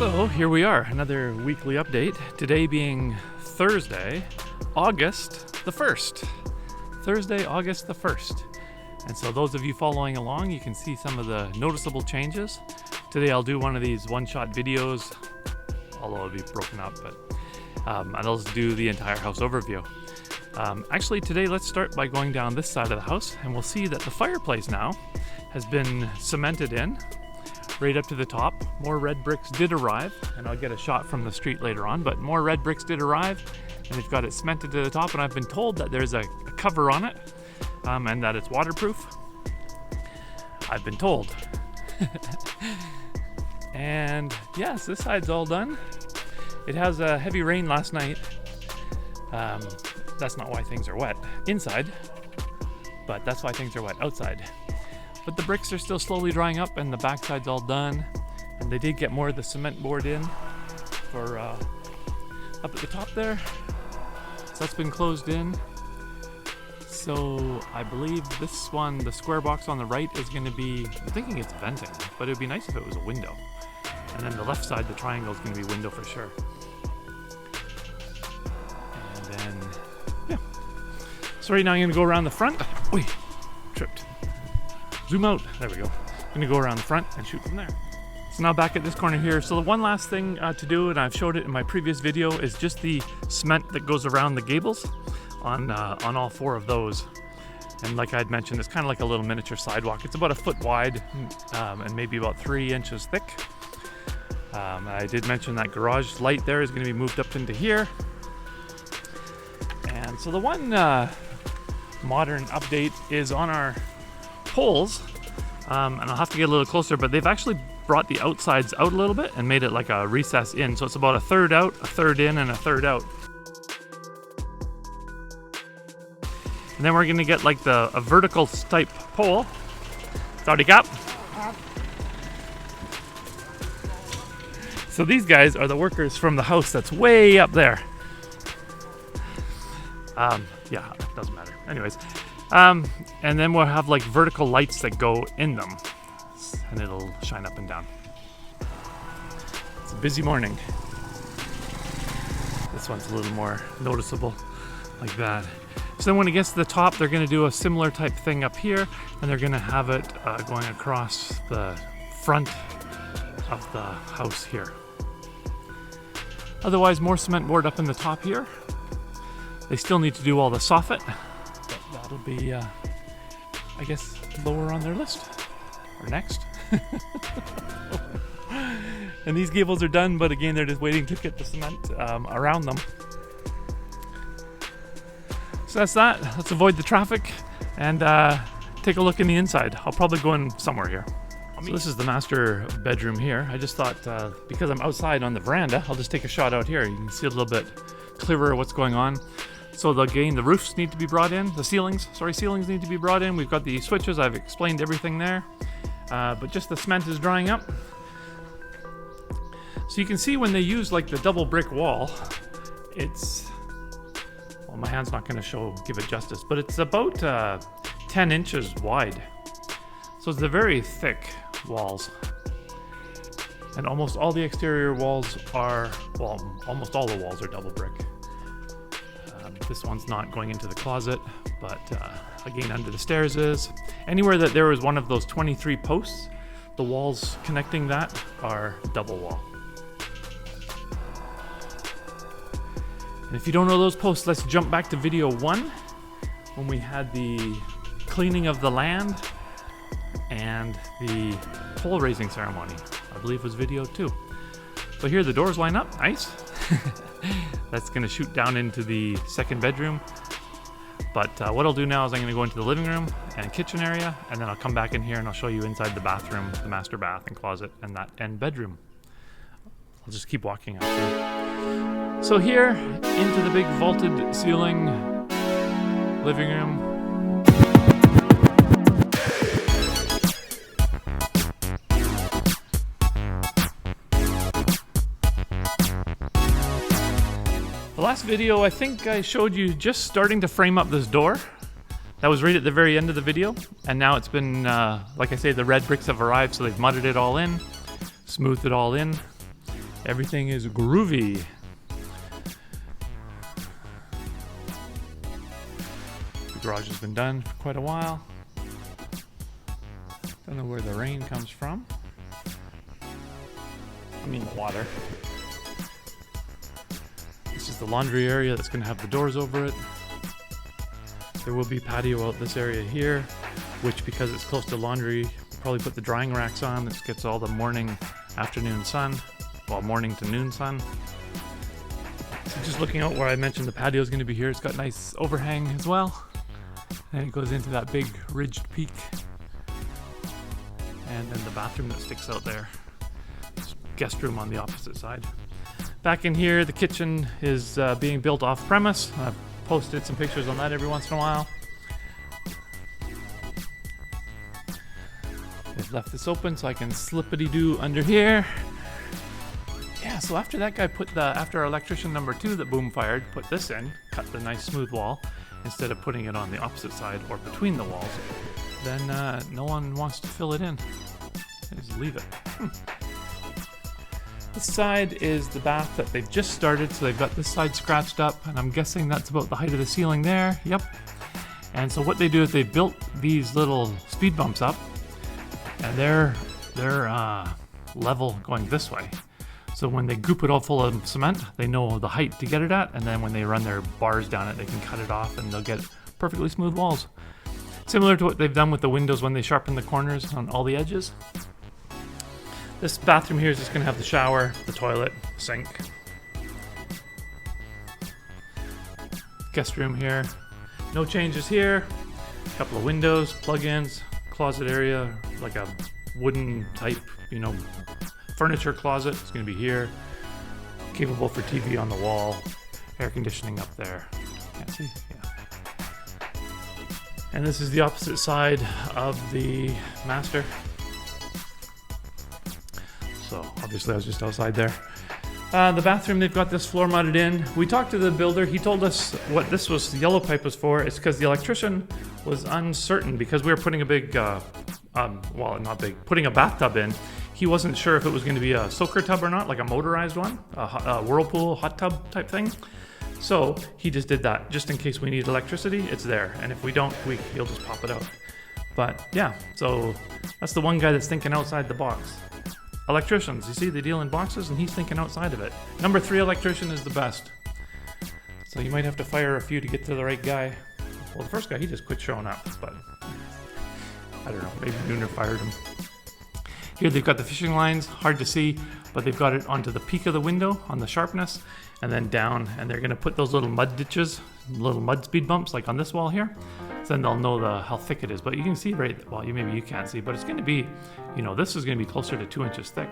So here we are, another weekly update. Today being Thursday, August the 1st. Thursday, August the 1st. And so those of you following along, you can see some of the noticeable changes. Today I'll do one of these one-shot videos, although it'll be broken up, but and I'll just do the entire house overview. Actually today let's start by going down this side of the house, and we'll see that the fireplace now has been cemented in right up to the top. More red bricks did arrive, and I'll get a shot from the street later on, but more red bricks did arrive, and they've got it cemented to the top, and I've been told that there's a cover on it, and that it's waterproof. I've been told. And yes, this side's all done. It has a heavy rain last night. That's not why things are wet inside, but that's why things are wet outside. But the bricks are still slowly drying up, and the backside's all done. And they did get more of the cement board in for up at the top there. So that's been closed in. So I believe this one, the square box on the right, is going to be, I'm thinking it's venting, but it would be nice if it was a window. And then the left side, the triangle, is going to be window for sure. And then, yeah. So right now I'm going to go around the front. Wait, tripped. Zoom out. There we go. I'm going to go around the front and shoot from there. So now back at this corner here. So the one last thing to do, and I've showed it in my previous video, is just the cement that goes around the gables on all four of those. And like I'd mentioned, it's kind of like a little miniature sidewalk. It's about a foot wide and maybe about 3 inches thick. I did mention that garage light there is going to be moved up into here. And so the one modern update is on our poles, and I'll have to get a little closer, but they've actually brought the outsides out a little bit and made it like a recess in, so it's about a third out, a third in, and a third out. And then we're going to get like a vertical type pole. Sorry, Cap. So these guys are the workers from the house that's way up there. Yeah, it doesn't matter. Anyways. And then we'll have like vertical lights that go in them, and it'll shine up and down. It's a busy morning. This one's a little more noticeable, like that. So then when it gets to the top, they're going to do a similar type thing up here, and they're going to have it going across the front of the house here. Otherwise, more cement board up in the top here. They still need to do all the soffit. That'll be, I guess, lower on their list, or next. And these gables are done, but again, they're just waiting to get the cement around them. So that's that. Let's avoid the traffic and take a look in the inside. I'll probably go in somewhere here. So this is the master bedroom here. I just thought, because I'm outside on the veranda, I'll just take a shot out here. You can see a little bit clearer what's going on. So again, the roofs need to be brought in, ceilings need to be brought in. We've got the switches, I've explained everything there. But just the cement is drying up. So you can see when they use like the double brick wall, it's, well, my hand's not going to give it justice, but it's about 10 inches wide. So it's a very thick walls. And almost all the exterior walls are, well, almost all the walls are double brick. This one's not going into the closet, but again, under the stairs is. Anywhere that there is one of those 23 posts, the walls connecting that are double wall. And if you don't know those posts, let's jump back to video 1, when we had the cleaning of the land and the pole raising ceremony. I believe was video 2. So here the doors line up, nice. That's going to shoot down into the second bedroom. But what I'll do now is I'm going to go into the living room and kitchen area, and then I'll come back in here and I'll show you inside the bathroom, the master bath and closet, and that end bedroom. I'll just keep walking out through. So here, into the big vaulted ceiling living room. The last video, I think I showed you just starting to frame up this door. That was right at the very end of the video, and now it's been, like I say, the red bricks have arrived, so they've mudded it all in, smoothed it all in, Everything is groovy. The garage has been done for quite a while. Don't know where the rain comes from. I mean the water. This is the laundry area that's going to have the doors over it. There will be patio out this area here, which because it's close to laundry, we'll probably put the drying racks on. This gets all the morning, afternoon sun, well, morning to noon sun. So just looking out where I mentioned the patio is going to be here, it's got nice overhang as well. And it goes into that big ridged peak. And then the bathroom that sticks out there. Guest room on the opposite side. Back in here, the kitchen is being built off premise. I've posted some pictures on that every once in a while. They've left this open so I can slippity-doo under here. Yeah, so after that guy after our electrician number 2 that boom fired, put this in, cut the nice smooth wall, instead of putting it on the opposite side or between the walls, then no one wants to fill it in. They just leave it. This side is the bath that they've just started, so they've got this side scratched up, and I'm guessing that's about the height of the ceiling there. Yep. And so what they do is they built these little speed bumps up, and they're level going this way. So when they goop it all full of cement, they know the height to get it at, and then when they run their bars down it, they can cut it off, and they'll get perfectly smooth walls. Similar to what they've done with the windows when they sharpen the corners on all the edges. This bathroom here is just going to have the shower, the toilet, sink. Guest room here. No changes here. A couple of windows, plug-ins, closet area, like a wooden type, furniture closet. It's going to be here. Capable for TV on the wall. Air conditioning up there. Can't see? Yeah. And this is the opposite side of the master. So obviously I was just outside there. The bathroom, they've got this floor mounted in. We talked to the builder. He told us what this was, the yellow pipe was for. It's because the electrician was uncertain because we were putting a big, putting a bathtub in. He wasn't sure if it was going to be a soaker tub or not, like a motorized one, a whirlpool hot tub type thing. So he just did that just in case we need electricity. It's there, and if we don't, he'll just pop it out. But yeah, so that's the one guy that's thinking outside the box. Electricians, you see, they deal in boxes, and he's thinking outside of it. Number 3 electrician is the best. So you might have to fire a few to get to the right guy. Well, the first guy, he just quit showing up, but I don't know, maybe Nooner fired him. Here they've got the fishing lines, hard to see, but they've got it onto the peak of the window on the sharpness, and then down, and they're going to put those little mud ditches, little mud speed bumps like on this wall here. So then they'll know how thick it is. But you can see maybe you can't see, but it's going to be, this is going to be closer to 2 inches thick.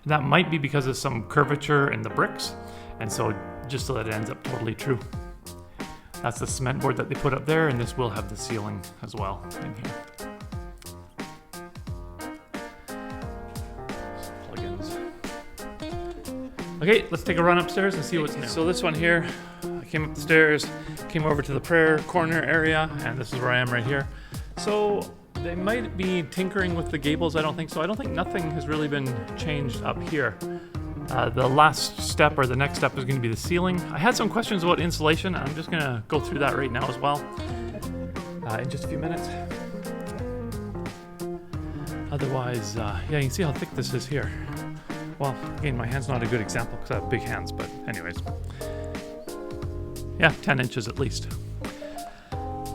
And that might be because of some curvature in the bricks, and so just so that it ends up totally true. That's the cement board that they put up there, and this will have the ceiling as well in here. Plugins. Okay, let's take a run upstairs and see what's new. So this one here, I came up the stairs, came over to the prayer corner area, and this is where I am right here. So they might be tinkering with the gables. I don't think so. I don't think nothing has really been changed up here. The last step or the next step is going to be the ceiling. I had some questions about insulation. I'm just going to go through that right now as well in just a few minutes. Otherwise, yeah, you can see how thick this is here. Well, again, my hand's not a good example because I have big hands, but anyways. Yeah, 10 inches at least.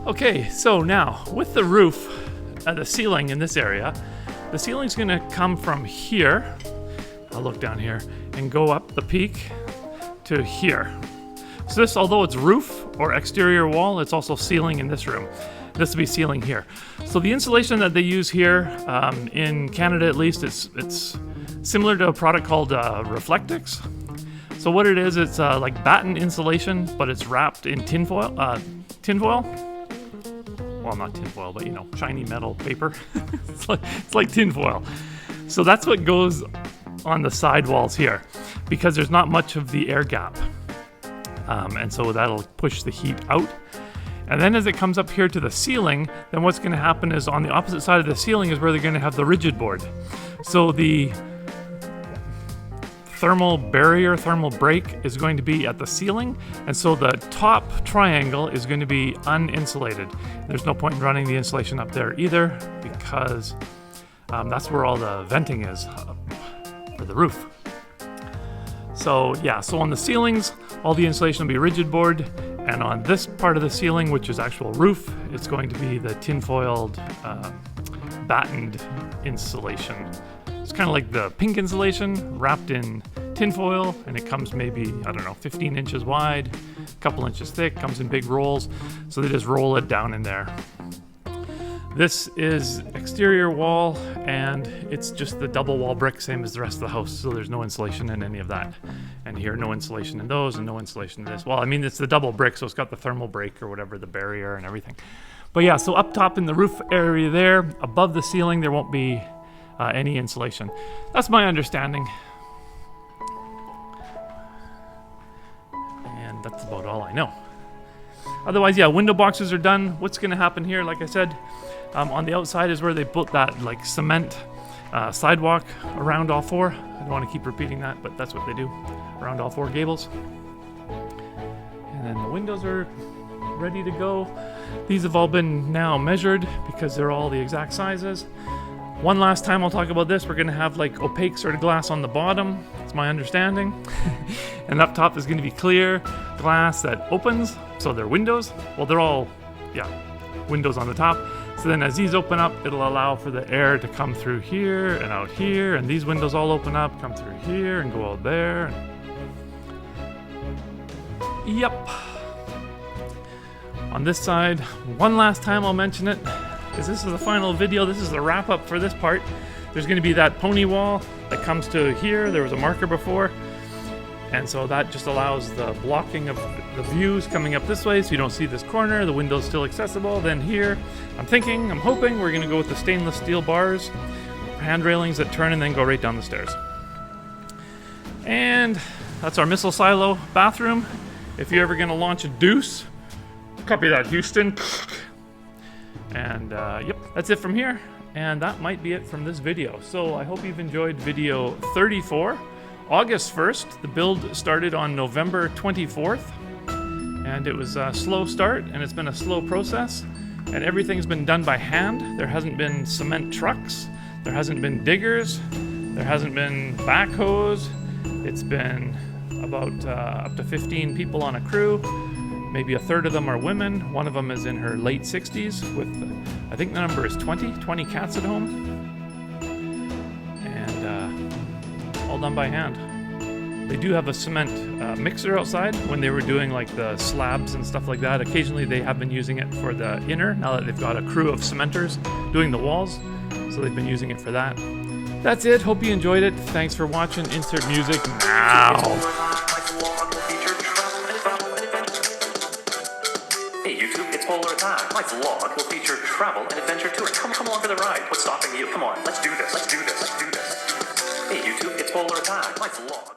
Okay, so now with the roof, the ceiling in this area, the ceiling's going to come from here. I'll look down here and go up the peak to here. So this, although it's roof or exterior wall, it's also ceiling in this room. This will be ceiling here. So the insulation that they use here, in Canada at least, it's similar to a product called Reflectix. So what it is, it's like batten insulation, but it's wrapped in tinfoil. Well, not tinfoil, but shiny metal paper. It's like tinfoil. So that's what goes on the side walls here, because there's not much of the air gap. And so that'll push the heat out. And then as it comes up here to the ceiling, then what's going to happen is on the opposite side of the ceiling is where they're going to have the rigid board. So the thermal barrier, thermal break is going to be at the ceiling, and so the top triangle is going to be uninsulated. There's no point in running the insulation up there either, because that's where all the venting is for the roof. So yeah, so on the ceilings, all the insulation will be rigid board, and on this part of the ceiling, which is actual roof, it's going to be the tin-foiled battened insulation. It's kind of like the pink insulation wrapped in tinfoil, and it comes maybe, I don't know, 15 inches wide, a couple inches thick, comes in big rolls, so they just roll it down in there. This is exterior wall, and it's just the double wall brick, same as the rest of the house, so there's no insulation in any of that. And here, no insulation in those, and no insulation in this. Well, I mean, it's the double brick, so it's got the thermal break or whatever, the barrier and everything. But yeah, so up top in the roof area there, above the ceiling, there won't be any insulation. That's my understanding. And that's about all I know. Otherwise, yeah, window boxes are done. What's going to happen here, like I said, on the outside is where they put that like cement sidewalk around all four. I don't want to keep repeating that, but that's what they do around all four gables. And then the windows are ready to go. These have all been now measured because they're all the exact sizes. One last time I'll talk about this. We're going to have like opaque sort of glass on the bottom. That's my understanding. And up top is going to be clear glass that opens. So they're windows. Well, they're all, yeah, windows on the top. So then as these open up, it'll allow for the air to come through here and out here. And these windows all open up, come through here and go out there. Yep. On this side, one last time I'll mention it, because this is the final video. This is the wrap up for this part. There's going to be that pony wall that comes to here. There was a marker before, and so that just allows the blocking of the views coming up this way, so you don't see this corner. The window's still accessible. Then here, I'm hoping we're going to go with the stainless steel bars, hand railings that turn and then go right down the stairs. And that's our missile silo bathroom. If you're ever going to launch a deuce, copy that, Houston. And yep, that's it from here, and that might be it from this video. So I hope you've enjoyed video 34, August 1st. The build started on November 24th, and it was a slow start, and it's been a slow process, and everything's been done by hand. There hasn't been cement trucks, there hasn't been diggers, there hasn't been backhoes. It's been about up to 15 people on a crew. Maybe a third of them are women. One of them is in her late 60s with, I think the number is 20 cats at home. And all done by hand. They do have a cement mixer outside when they were doing like the slabs and stuff like that. Occasionally they have been using it for the inner, now that they've got a crew of cementers doing the walls. So they've been using it for that. That's it. Hope you enjoyed it. Thanks for watching. Insert music now. PolarAttack. My vlog will feature travel and adventure touring. Come along for the ride. What's stopping you? Come on, let's do this. Hey YouTube, it's PolarAttack. My vlog.